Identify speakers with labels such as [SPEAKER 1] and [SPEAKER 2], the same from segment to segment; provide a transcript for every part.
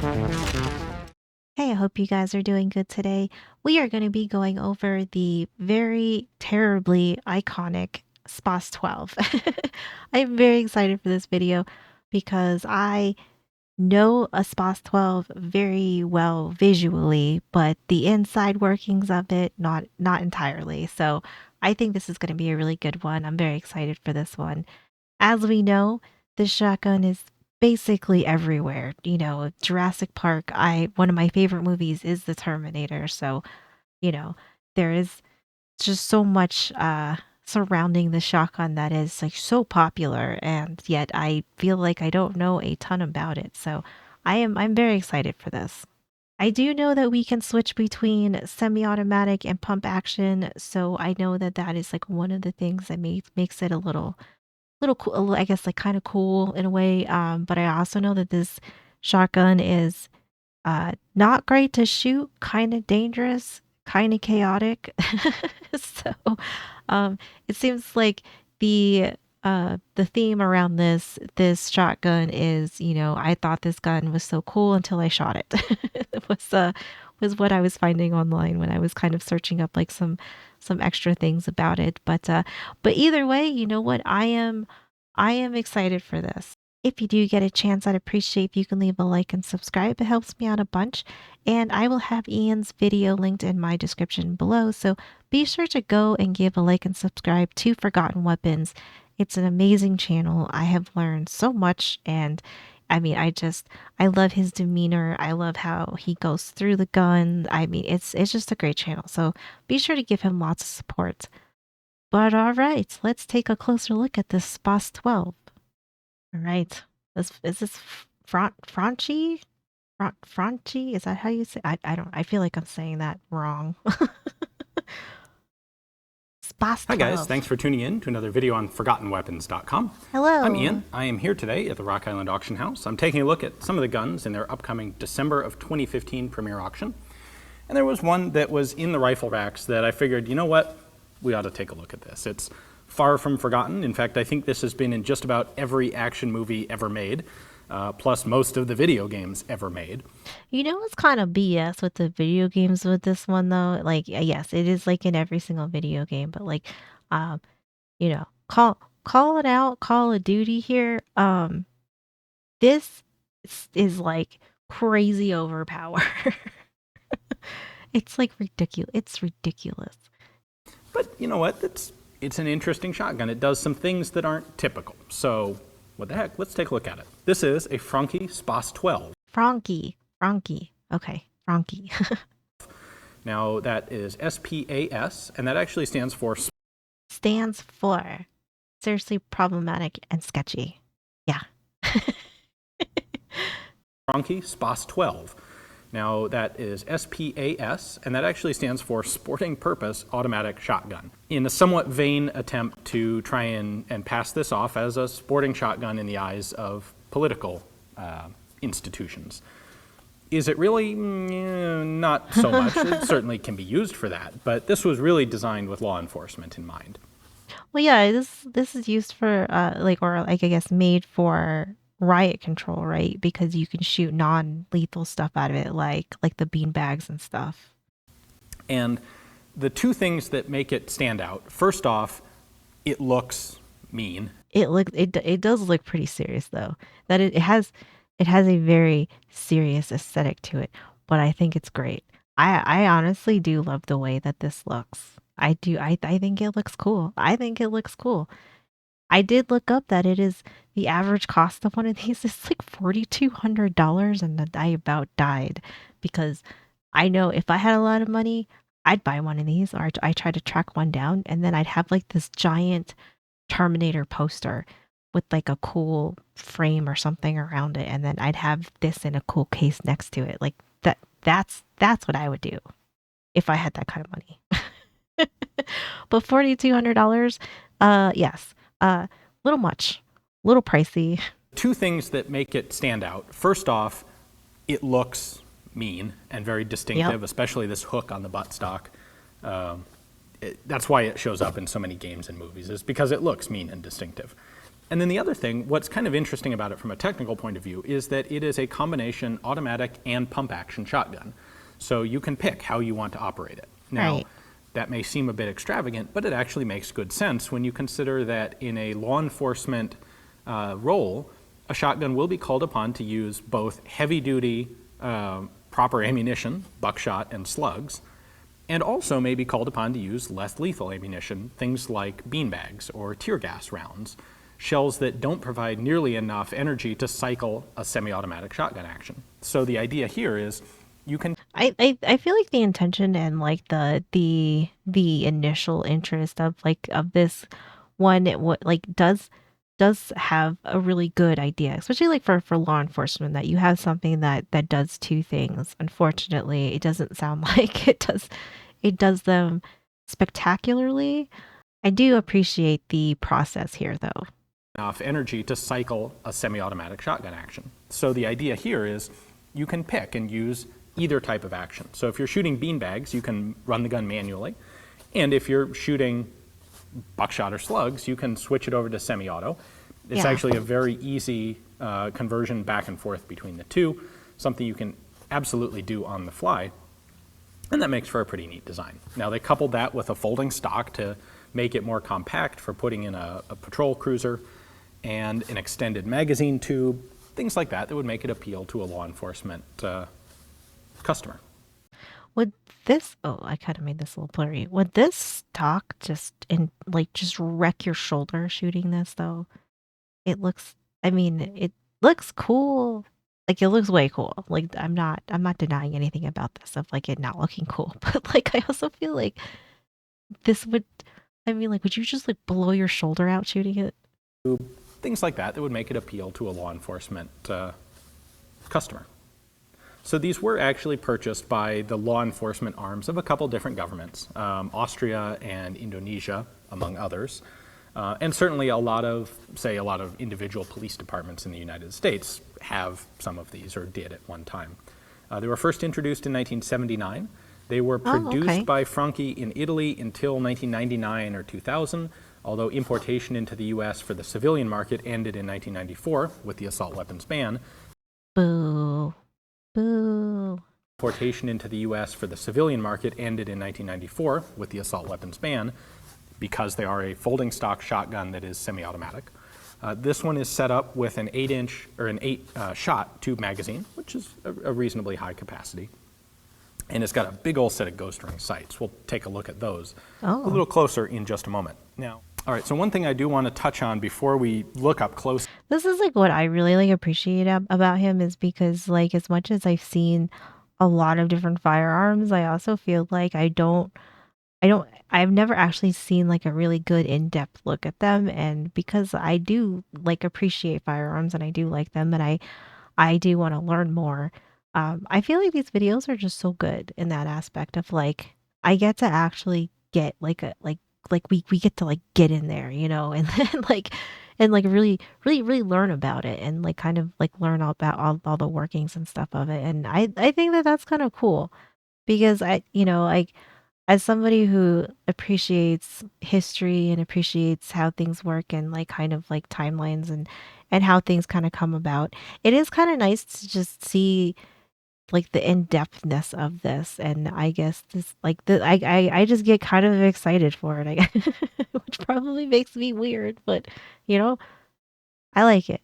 [SPEAKER 1] Hey, I hope you guys are doing good today. We are going to be going over the very terribly iconic SPAS 12. I'm very excited for this video because I know a SPAS 12 very well visually, but the inside workings of it not entirely. So I think this is going to be a really good one. I'm very excited for this one. As we know, the shotgun is basically everywhere. You know, Jurassic Park, I one of my favorite movies is The Terminator, so, you know, there is just so much surrounding the shotgun that is like so popular, and yet I feel like I don't know a ton about it. So I'm very excited for this. I do know that we can switch between semi-automatic and pump action, so I know that that is like one of the things that makes it a little cool, I guess, like kind of cool in a way. But I also know that this shotgun is not great to shoot, kind of dangerous, kind of chaotic. So it seems like the theme around this shotgun is, you know, I thought this gun was so cool until I shot it. It was what I was finding online when I was kind of searching up like some extra things about it. But either way, you know what? I am excited for this. If you do get a chance, I'd appreciate if you can leave a like and subscribe. It helps me out a bunch. And I will have Ian's video linked in my description below. So be sure to go and give a like and subscribe to Forgotten Weapons. It's an amazing channel. I have learned so much, and I mean, I love his demeanor. I love how he goes through the gun. I mean, it's just a great channel. So be sure to give him lots of support. But all right, let's take a closer look at this SPAS 12. All right. Is this Franchi? Franchi? Is that how you say? I don't. I feel like I'm saying that wrong. SPAS
[SPEAKER 2] Hi guys,
[SPEAKER 1] 12.
[SPEAKER 2] thanks for tuning in to another video on ForgottenWeapons.com. I'm
[SPEAKER 1] Hello.
[SPEAKER 2] Ian. I am here today at the Rock Island Auction House. I'm taking a look at some of the guns in their upcoming December of 2015 premiere auction. And there was one that was in the rifle racks that I figured, you know what, we ought to take a look at this. It's far from forgotten. In fact, I think this has been in just about every action movie ever made, plus most of the video games ever made.
[SPEAKER 1] You know what's kind of BS with the video games with this one though? Like, yes, it is like in every single video game, but like, um, you know, call it out, Call of Duty here. This is like crazy overpowered. It's like ridiculous. It's ridiculous.
[SPEAKER 2] But you know what, it's an interesting shotgun. It does some things that aren't typical. So what the heck, let's take a look at it. This is a Franchi SPAS 12.
[SPEAKER 1] Frankie. Okay, Frankie.
[SPEAKER 2] Now that is SPAS, and that actually stands for
[SPEAKER 1] Stands for seriously problematic and sketchy. Yeah.
[SPEAKER 2] Franchi SPAS 12. Now that is SPAS, and that actually stands for Sporting Purpose Automatic Shotgun. In a somewhat vain attempt to try and pass this off as a sporting shotgun in the eyes of political institutions. Is it really? Not so much. It certainly can be used for that, but this was really designed with law enforcement in mind.
[SPEAKER 1] Well, yeah, this is used for like I guess made for riot control, right? Because you can shoot non-lethal stuff out of it, like the bean bags and stuff.
[SPEAKER 2] And the two things that make it stand out, first off, it looks mean.
[SPEAKER 1] It does look pretty serious though. That it has a very serious aesthetic to it, but I think it's great. I honestly do love the way that this looks. I do. I think it looks cool. I think it looks cool. I did look up that it is the average cost of one of these is like $4,200, and that I about died because I know if I had a lot of money, I'd buy one of these, or I try to track one down, and then I'd have like this giant Terminator poster with like a cool frame or something around it, and then I'd have this in a cool case next to it. Like that's what I would do if I had that kind of money. But $4,200, yes, little much, little pricey.
[SPEAKER 2] Two things that make it stand out. First off, it looks mean and very distinctive,
[SPEAKER 1] Yep.
[SPEAKER 2] especially this hook on the buttstock. That's why it shows up in so many games and movies, is because it looks mean and distinctive. And then the other thing, what's kind of interesting about it from a technical point of view, is that it is a combination automatic and pump action shotgun. So you can pick how you want to operate it. Now,
[SPEAKER 1] Right.
[SPEAKER 2] that may seem a bit extravagant, but it actually makes good sense when you consider that in a law enforcement role, a shotgun will be called upon to use both heavy-duty, proper ammunition, buckshot and slugs, and also may be called upon to use less lethal ammunition, things like beanbags or tear gas rounds, shells that don't provide nearly enough energy to cycle a semi-automatic shotgun action. So the idea here is you can
[SPEAKER 1] I feel like the intention and like the initial interest of like of this one what like does have a really good idea, especially like for law enforcement, that you have something that does two things. Unfortunately, it doesn't sound like it does them spectacularly. I do appreciate the process here though.
[SPEAKER 2] enough energy to cycle a semi-automatic shotgun action. So the idea here is you can pick and use either type of action. So if you're shooting beanbags, you can run the gun manually. And if you're shooting buckshot or slugs, you can switch it over to semi-auto. It's
[SPEAKER 1] Yeah.
[SPEAKER 2] actually a very easy conversion back and forth between the two, something you can absolutely do on the fly. And that makes for a pretty neat design. Now they coupled that with a folding stock to make it more compact for putting in a patrol cruiser, and an extended magazine tube, things like that that would make it appeal to a law enforcement customer.
[SPEAKER 1] Would this, oh, I kind of made this a little blurry. Would this stock just wreck your shoulder shooting this though? It looks, I mean, it looks cool. Like it looks way cool. Like I'm not denying anything about this of like it not looking cool. But like I also feel like this would, I mean, like would you just like blow your shoulder out shooting it?
[SPEAKER 2] Things like that that would make it appeal to a law enforcement customer. So these were actually purchased by the law enforcement arms of a couple different governments, Austria and Indonesia, among others. And certainly a lot of individual police departments in the United States have some of these, or did at one time. They were first introduced in 1979. They were produced
[SPEAKER 1] Okay.
[SPEAKER 2] by Franchi in Italy until 1999 or 2000, although importation into the US for the civilian market ended in 1994 with the assault weapons ban.
[SPEAKER 1] Boo. Boo.
[SPEAKER 2] Importation into the US for the civilian market ended in 1994 with the assault weapons ban, because they are a folding stock shotgun that is semi-automatic. This one is set up with an 8-inch or an 8-shot tube magazine, which is a reasonably high capacity. And it's got a big old set of ghost ring sights. We'll take a look at those a
[SPEAKER 1] Oh.
[SPEAKER 2] little closer in just a moment. Now, all right, so one thing I do want to touch on before we look up close.
[SPEAKER 1] This is like what I really like appreciate about him is because like as much as I've seen a lot of different firearms, I also feel like I've never actually seen like a really good in-depth look at them. And because I do like appreciate firearms and I do like them and I do want to learn more, I feel like these videos are just so good in that aspect of like I get to actually get like we get to like get in there, you know, and then like really learn about it and like kind of like learn all about all the workings and stuff of it. And I think that that's kind of cool because like as somebody who appreciates history and appreciates how things work and like kind of like timelines and how things kind of come about, it is kind of nice to just see like the in-depthness of this. And I guess this like I just get kind of excited for it, I guess, which probably makes me weird, but you know, I like it.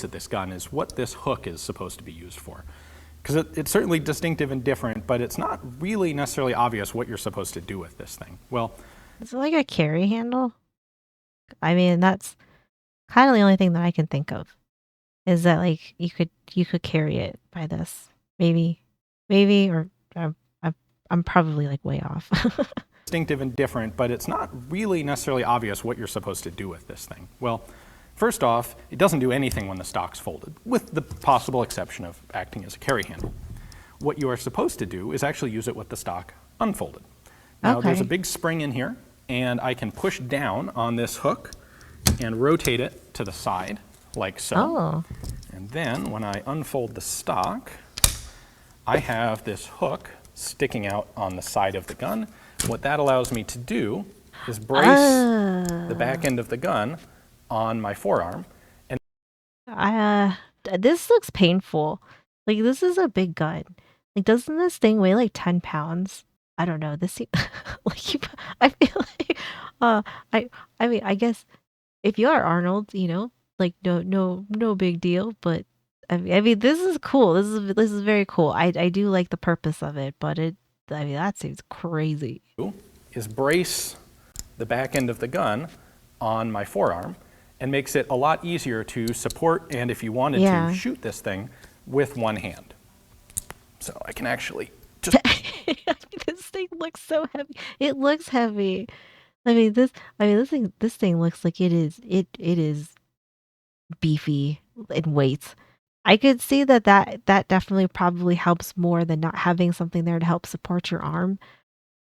[SPEAKER 2] At this gun is what this hook is supposed to be used for. Because it's certainly distinctive and different, but it's not really necessarily obvious what you're supposed to do with this thing. Well,
[SPEAKER 1] Is it like a carry handle? I mean, that's kind of the only thing that I can think of is that like you could carry it by this. Maybe or I'm, I'm probably like way off.
[SPEAKER 2] distinctive and different, but it's not really necessarily obvious what you're supposed to do with this thing. Well, first off, it doesn't do anything when the stock's folded, with the possible exception of acting as a carry handle. What you are supposed to do is actually use it with the stock unfolded. Now, there's a
[SPEAKER 1] Okay.
[SPEAKER 2] big spring in here, and I can push down on this hook and rotate it to the side, like so.
[SPEAKER 1] Oh.
[SPEAKER 2] And then when I unfold the stock, I have this hook sticking out on the side of the gun. What that allows me to do is brace the back end of the gun on my forearm. And
[SPEAKER 1] I this looks painful. Like this is a big gun. Like doesn't this thing weigh like 10 pounds? I don't know. Like I feel like uh I I mean I guess if you are Arnold, like no big deal, but I mean this is cool. This is very cool. I do like the purpose of it, but I mean that seems crazy.
[SPEAKER 2] is brace the back end of the gun on my forearm and makes it a lot easier to support and, if you wanted
[SPEAKER 1] Yeah.
[SPEAKER 2] to, shoot this thing with one hand. So I can actually just
[SPEAKER 1] This thing looks so heavy. It looks heavy. I mean this thing looks like it is beefy in weight. I could see that definitely probably helps more than not having something there to help support your arm,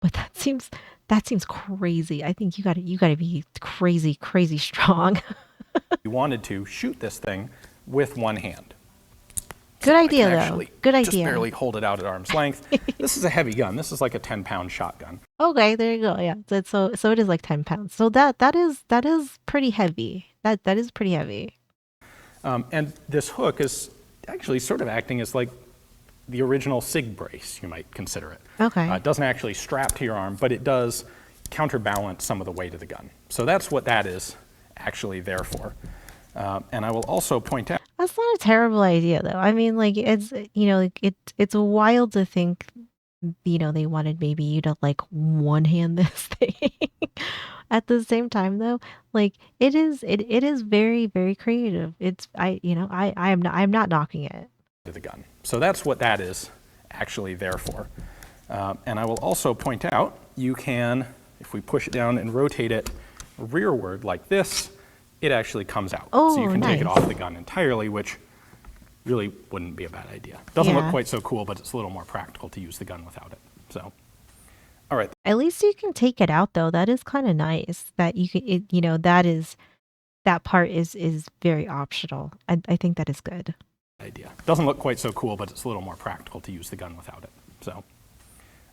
[SPEAKER 1] but that seems crazy. I think you gotta be crazy strong.
[SPEAKER 2] you wanted to shoot this thing with one hand.
[SPEAKER 1] Good
[SPEAKER 2] So I can
[SPEAKER 1] idea though.
[SPEAKER 2] actually
[SPEAKER 1] Good
[SPEAKER 2] just
[SPEAKER 1] idea.
[SPEAKER 2] barely hold it out at arm's length. This is a heavy gun. This is like a 10-pound shotgun.
[SPEAKER 1] Okay, there you go. Yeah. So it is like 10 pounds. So that is pretty heavy. That is pretty heavy.
[SPEAKER 2] And this hook is actually sort of acting as like the original SIG brace, you might consider it.
[SPEAKER 1] Okay.
[SPEAKER 2] It doesn't actually strap to your arm, but it does counterbalance some of the weight of the gun. So that's what that is actually there for. And I will also point out
[SPEAKER 1] That's not a terrible idea though. I mean, like like it's wild to think, they wanted maybe you to like one hand this thing. At the same time though, like it is very very creative. It's I am not knocking it.
[SPEAKER 2] to the gun. So that's what that is actually there for. And I will also point out, you can, if we push it down and rotate it rearward like this, it actually comes out. So you
[SPEAKER 1] Oh,
[SPEAKER 2] can take it
[SPEAKER 1] nice.
[SPEAKER 2] off the gun entirely, which really wouldn't be a bad idea. Doesn't look
[SPEAKER 1] Yeah.
[SPEAKER 2] quite so cool, but it's a little more practical to use the gun without it. So, all right,
[SPEAKER 1] At least you can take it out though. That is kind of nice. That you can that part is very optional. I think that is good.
[SPEAKER 2] idea. Doesn't look quite so cool, but it's a little more practical to use the gun without it. So,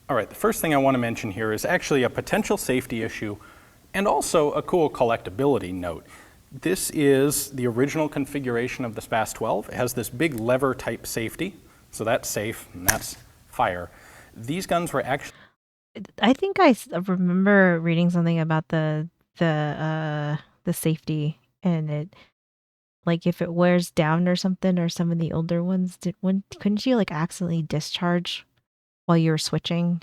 [SPEAKER 2] all right, the first thing I want to mention here is actually a potential safety issue and also a cool collectability note. This is the original configuration of the SPAS 12. It has this big lever type safety, so that's safe and that's fire. These guns were actually
[SPEAKER 1] I think remember reading something about the safety, and it like if it wears down or something, or some of the older ones couldn't you like accidentally discharge while you were switching?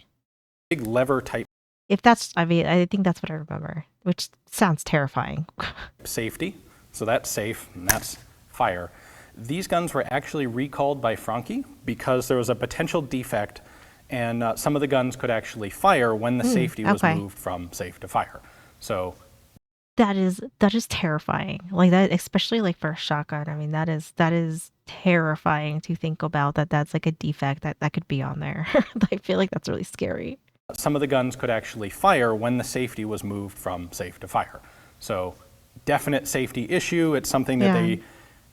[SPEAKER 2] big lever type
[SPEAKER 1] If that's I mean I think that's what I remember, which sounds terrifying.
[SPEAKER 2] safety, so that's safe and that's fire. These guns were actually recalled by Franke because there was a potential defect, and some of the guns could actually fire when the safety was
[SPEAKER 1] Okay.
[SPEAKER 2] moved from safe to fire. So
[SPEAKER 1] That is terrifying. Like that, especially like for a shotgun. I mean, that is terrifying to think about that that's like a defect that could be on there. I feel like that's really scary.
[SPEAKER 2] some of the guns could actually fire when the safety was moved from safe to fire. So definite safety issue. It's something that
[SPEAKER 1] Yeah.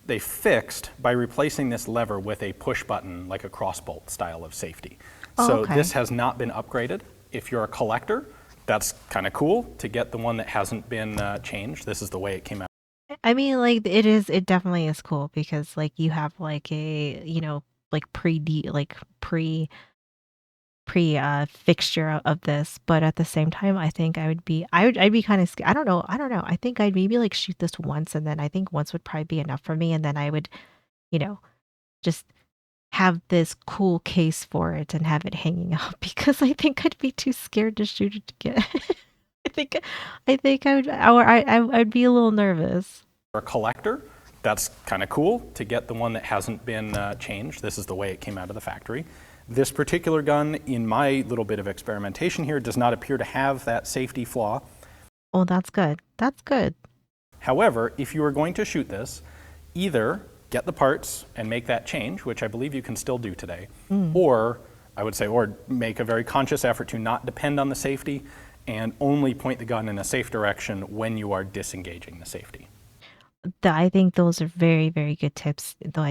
[SPEAKER 2] they fixed by replacing this lever with a push button, like a crossbolt style of safety.
[SPEAKER 1] Oh,
[SPEAKER 2] So
[SPEAKER 1] okay.
[SPEAKER 2] this has not been upgraded. If you're a collector, that's kind of cool to get the one that hasn't been changed. This is the way it came out.
[SPEAKER 1] I mean, like it definitely is cool because like you have like a, like pre fixture of this, but at the same time I think I'd be kind of scared. I don't know. I think I'd maybe like shoot this once, and then I think once would probably be enough for me, and then I would, you know, just have this cool case for it and have it hanging up because I think I'd be too scared to shoot it again. I think I think I'd be a little nervous.
[SPEAKER 2] For a collector, that's kind of cool to get the one that hasn't been changed. This is the way it came out of the factory. This particular gun, in my little bit of experimentation here, does not appear to have that safety flaw.
[SPEAKER 1] Oh, that's good. That's good.
[SPEAKER 2] However, if you are going to shoot this, either get the parts and make that change, which I believe you can still do today, or I would say, or make a very conscious effort to not depend on the safety and only point the gun in a safe direction when you are disengaging the safety.
[SPEAKER 1] I think those are very, very good tips. Though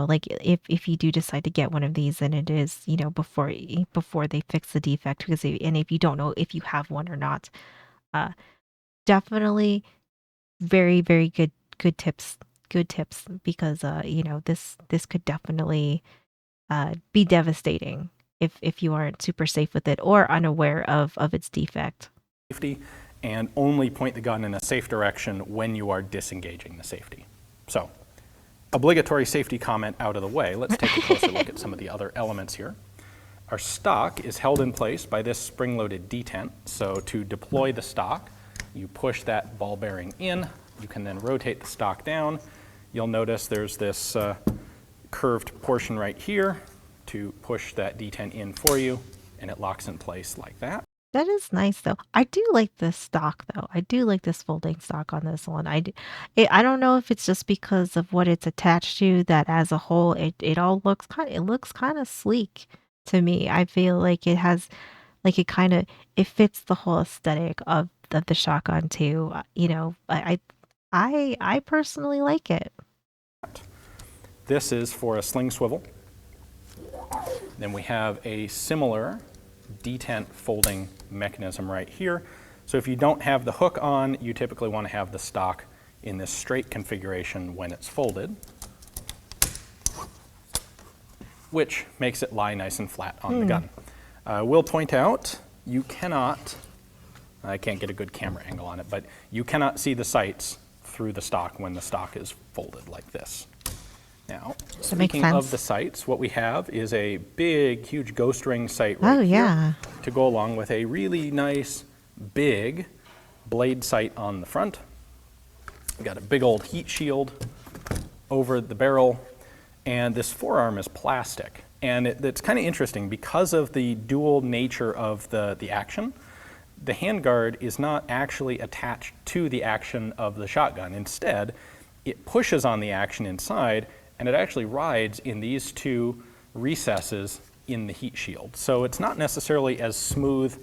[SPEAKER 1] like if you do decide to get one of these, then it is, before they fix the defect, and if you don't know if you have one or not, uh, definitely very, very good tips. Good tips because you know, this could definitely be devastating if you aren't super safe with it or unaware of its defect.
[SPEAKER 2] Safety, and only point the gun in a safe direction when you are disengaging the safety. So, obligatory safety comment out of the way, let's take a closer look at some of the other elements here. Our stock is held in place by this spring-loaded detent. So to deploy the stock, you push that ball bearing in. You can then rotate the stock down. You'll notice there's this curved portion right here to push that detent in for you, and it locks in place like that.
[SPEAKER 1] That is nice though. I do like this stock though. I do like this folding stock on this one. I don't know if it's just because of what it's attached to that as a whole it all looks kind of sleek to me. I feel like it has like it fits the whole aesthetic of the shotgun too. You know, I personally like it.
[SPEAKER 2] This is for a sling swivel. Then we have a similar detent folding mechanism right here. So if you don't have the hook on, you typically want to have the stock in this straight configuration when it's folded, which makes it lie nice and flat on the gun. We'll point out, you cannot, I can't get a good camera angle on it, but you cannot see the sights through the stock when the stock is folded like this. Now, speaking of the sights, what we have is a big, huge ghost ring sight right here to go along with a really nice, big blade sight on the front. We've got a big old heat shield over the barrel, and this forearm is plastic. And it's kind of interesting because of the dual nature of the action. The handguard is not actually attached to the action of the shotgun. Instead, it pushes on the action inside, and it actually rides in these two recesses in the heat shield. So it's not necessarily as smooth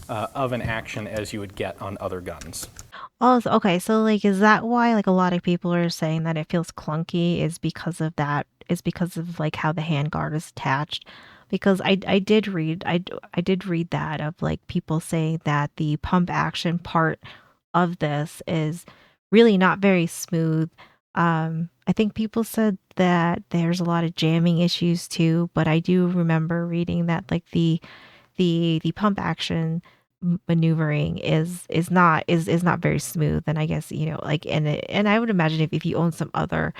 [SPEAKER 2] of an action as you would get on other guns.
[SPEAKER 1] Oh, okay. So like, is that why like a lot of people are saying that it feels clunky is because of that? Is because of like how the handguard is attached? Because I did read I did read that of like people saying that the pump action part of this is really not very smooth. I think people said that there's a lot of jamming issues too, but I do remember reading that like the pump action maneuvering is not very smooth. And I guess, you know, like and I would imagine if you own some other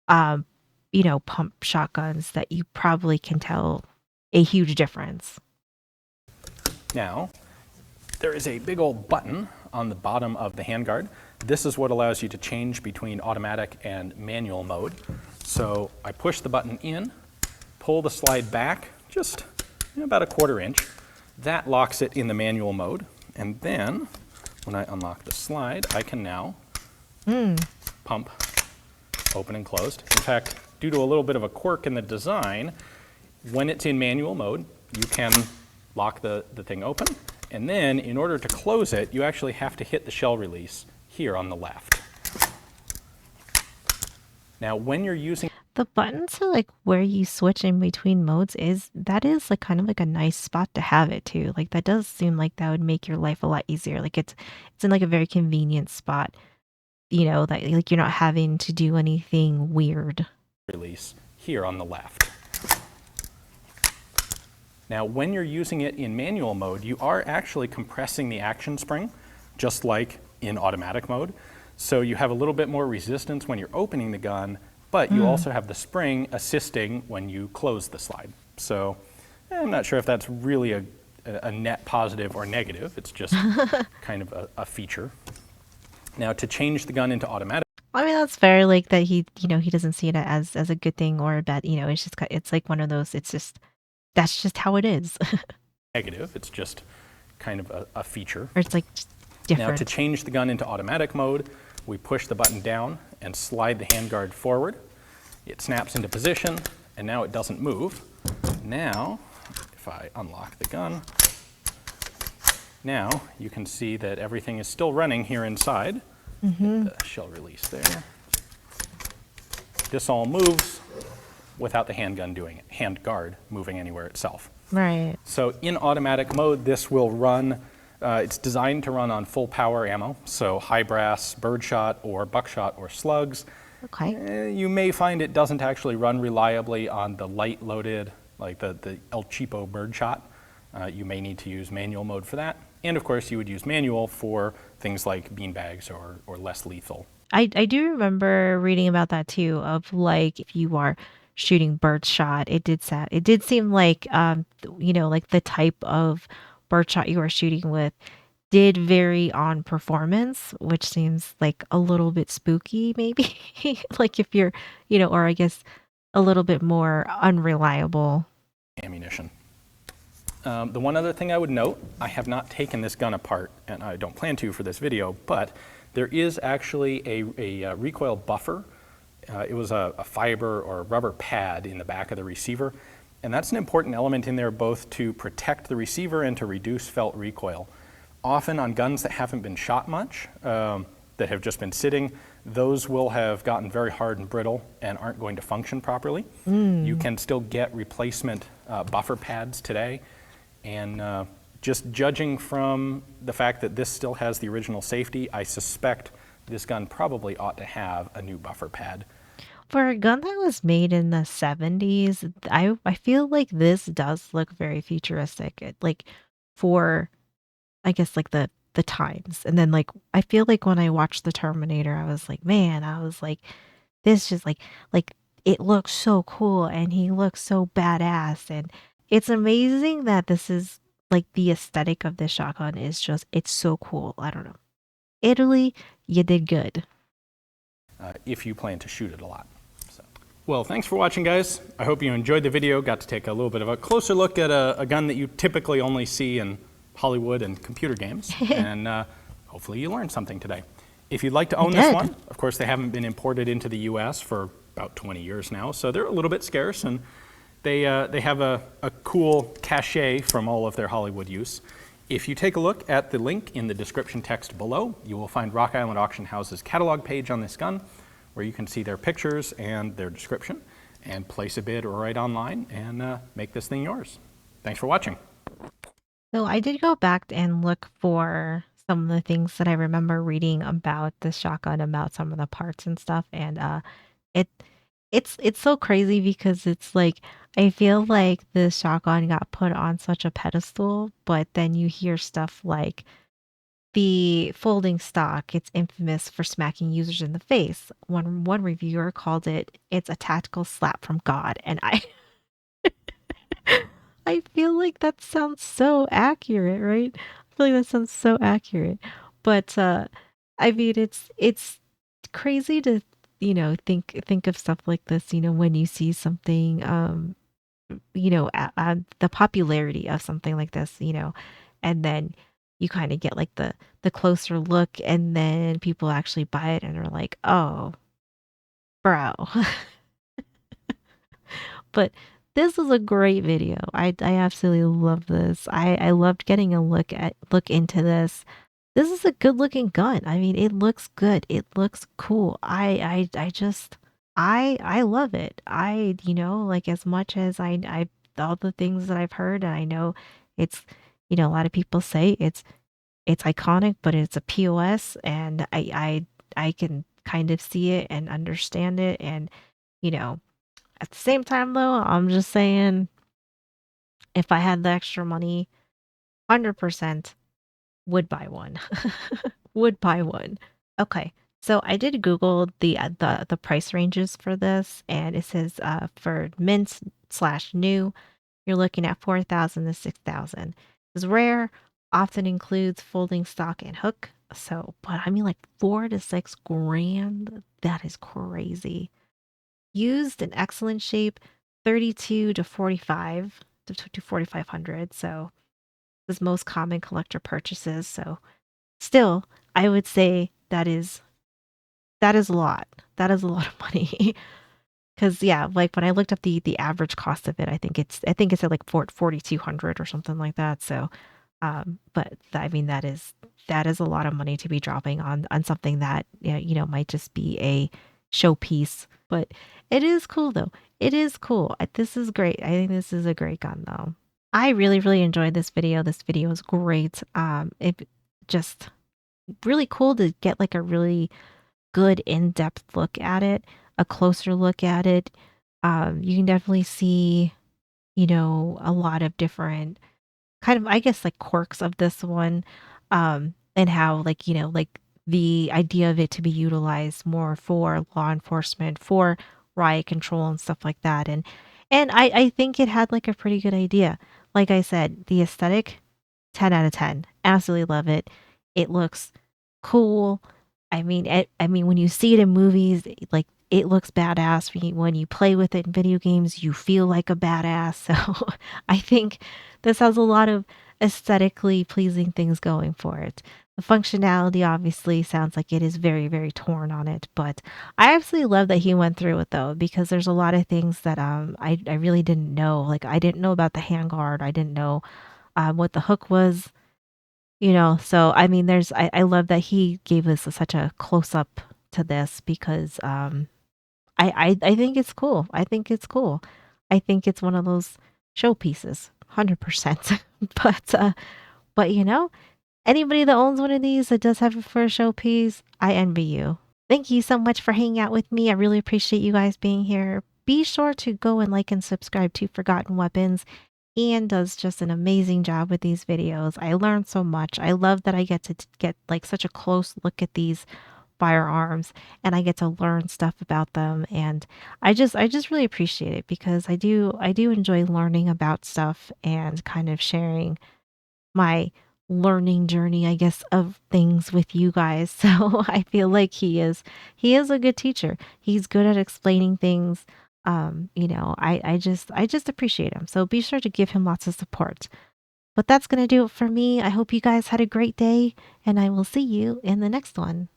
[SPEAKER 1] um you know, pump shotguns that you probably can tell a huge difference.
[SPEAKER 2] Now, there is a big old button on the bottom of the handguard. This is what allows you to change between automatic and manual mode. So I push the button in, pull the slide back just about a 1/4 inch. That locks it in the manual mode. And then when I unlock the slide, I can now pump open and closed. In fact, due to a little bit of a quirk in the design, when it's in manual mode, you can lock the thing open. And then in order to close it, you actually have to hit the shell release here on the left. Now, when you're using
[SPEAKER 1] The button to like where you switch in between modes is like kind of like a nice spot to have it too. Like that does seem like that would make your life a lot easier. Like it's in like a very convenient spot, you know, that like you're not having to do anything weird.
[SPEAKER 2] release here on the left. Now, when you're using it in manual mode, you are actually compressing the action spring, just like in automatic mode. So you have a little bit more resistance when you're opening the gun, but you also have the spring assisting when you close the slide. So I'm not sure if that's really a net positive or negative. It's just kind of a feature. Now, to change the gun into automatic,
[SPEAKER 1] I mean, that's fair. Like that he, you know, he doesn't see it as a good thing or a bad, you know, it's just it's like one of those, it's just that's just how it is.
[SPEAKER 2] negative, it's just kind of a feature.
[SPEAKER 1] Or it's like just
[SPEAKER 2] Now, to
[SPEAKER 1] different.
[SPEAKER 2] change the gun into automatic mode, we push the button down and slide the handguard forward. It snaps into position, and now it doesn't move. Now, if I unlock the gun, now you can see that everything is still running here inside. Hit the shell release there. This all moves without the handguard moving anywhere itself.
[SPEAKER 1] Right.
[SPEAKER 2] So in automatic mode, this will run It's designed to run on full power ammo, so high brass, birdshot, or buckshot, or slugs.
[SPEAKER 1] Okay.
[SPEAKER 2] You may find it doesn't actually run reliably on the light loaded, like the El Cheapo birdshot. You may need to use manual mode for that. And of course, you would use manual for things like beanbags or less lethal.
[SPEAKER 1] I do remember reading about that too, of like if you are shooting birdshot, it did seem like like the type of birdshot you are shooting with did vary on performance, which seems like a little bit spooky maybe. Like if you're, or I guess a little bit more unreliable.
[SPEAKER 2] Ammunition. The one other thing I would note, I have not taken this gun apart, and I don't plan to for this video, but there is actually a recoil buffer. It was a fiber or rubber pad in the back of the receiver, and that's an important element in there both to protect the receiver and to reduce felt recoil. Often on guns that haven't been shot much, that have just been sitting, those will have gotten very hard and brittle and aren't going to function properly. You can still get replacement buffer pads today. And just judging from the fact that this still has the original safety, I suspect this gun probably ought to have a new buffer pad.
[SPEAKER 1] For a gun that was made in the 70s, I feel like this does look very futuristic. Like for I guess like the times. And then like I feel like when I watched the Terminator, I was like, man, I was like, this just like it looks so cool and he looks so badass. And it's amazing that this is like the aesthetic of this shotgun is just it's so cool. I don't know. Italy, you did good.
[SPEAKER 2] If you plan to shoot it a lot. So. Well, thanks for watching, guys. I hope you enjoyed the video, got to take a little bit of a closer look at a gun that you typically only see in Hollywood and computer games, and hopefully you learned something today. If you'd like to own this one, of course they haven't been imported into the US for about 20 years now, so they're a little bit scarce, and they have a cool cachet from all of their Hollywood use. If you take a look at the link in the description text below, you will find Rock Island Auction House's catalog page on this gun, where you can see their pictures and their description, and place a bid right online and make this thing yours. Thanks for watching.
[SPEAKER 1] So I did go back and look for some of the things that I remember reading about the shotgun, about some of the parts and stuff, and it it's so crazy because it's like I feel like the shotgun got put on such a pedestal, but then you hear stuff like the folding stock, it's infamous for smacking users in the face. One reviewer called it's a tactical slap from God, and I feel like that sounds so accurate, right? I feel like that sounds so accurate. But I mean it's crazy to, think of stuff like this, when you see something the popularity of something like this, and then you kind of get like the closer look and then people actually buy it and are like, "Oh, bro." But this is a great video. I absolutely love this. I loved getting a look into this. This is a good looking gun. I mean, it looks good. It looks cool. I just I love it. Like as much as I all the things that I've heard and I know it's a lot of people say it's iconic, but it's a POS and I can kind of see it and understand it and you know at the same time, though, I'm just saying if I had the extra money, 100% would buy one. Would buy one. Okay. So I did Google the price ranges for this, and it says for mint slash new, you're looking at 4,000 to 6,000. Is rare, often includes folding stock and hook. So, but I mean, like 4 to 6 grand. That is crazy. Used in excellent shape, 32 to 45 to 4,500. So this is most common collector purchases. So still, I would say that is a lot. That is a lot of money. Because yeah, like when I looked up the average cost of it, I think it's at like 4,200 or something like that. So, but I mean that is a lot of money to be dropping on something that might just be a showpiece. But it is cool though. It is cool. This is great. I think this is a great gun though. I really, really enjoyed this video. This video was great. It just really cool to get like a really good in-depth look at it, a closer look at it. You can definitely see, a lot of different kind of, I guess, like quirks of this one, and how, like, like the idea of it to be utilized more for law enforcement, for riot control and stuff like that. And I think it had like a pretty good idea. Like I said, the aesthetic, 10 out of 10. Absolutely love it. It looks cool. I mean, when you see it in movies, like it looks badass. When you play with it in video games, you feel like a badass. So I think this has a lot of aesthetically pleasing things going for it. The functionality obviously sounds like it is very, very torn on it, but I absolutely love that he went through it though, because there's a lot of things that I really didn't know. Like I didn't know about the handguard. I didn't know what the hook was, so I mean, I love that he gave us such a close up to this because I think it's cool. I think it's cool. I think it's one of those showpieces, 100%. but but anybody that owns one of these that does have it for a showpiece, I envy you. Thank you so much for hanging out with me. I really appreciate you guys being here. Be sure to go and like and subscribe to Forgotten Weapons. Ian does just an amazing job with these videos. I learned so much. I love that I get to get like such a close look at these firearms and I get to learn stuff about them, and I just really appreciate it because I do enjoy learning about stuff and kind of sharing my learning journey, I guess, of things with you guys. So I feel like he is a good teacher. He's good at explaining things. I just appreciate him. So be sure to give him lots of support. But that's gonna do it for me. I hope you guys had a great day, and I will see you in the next one.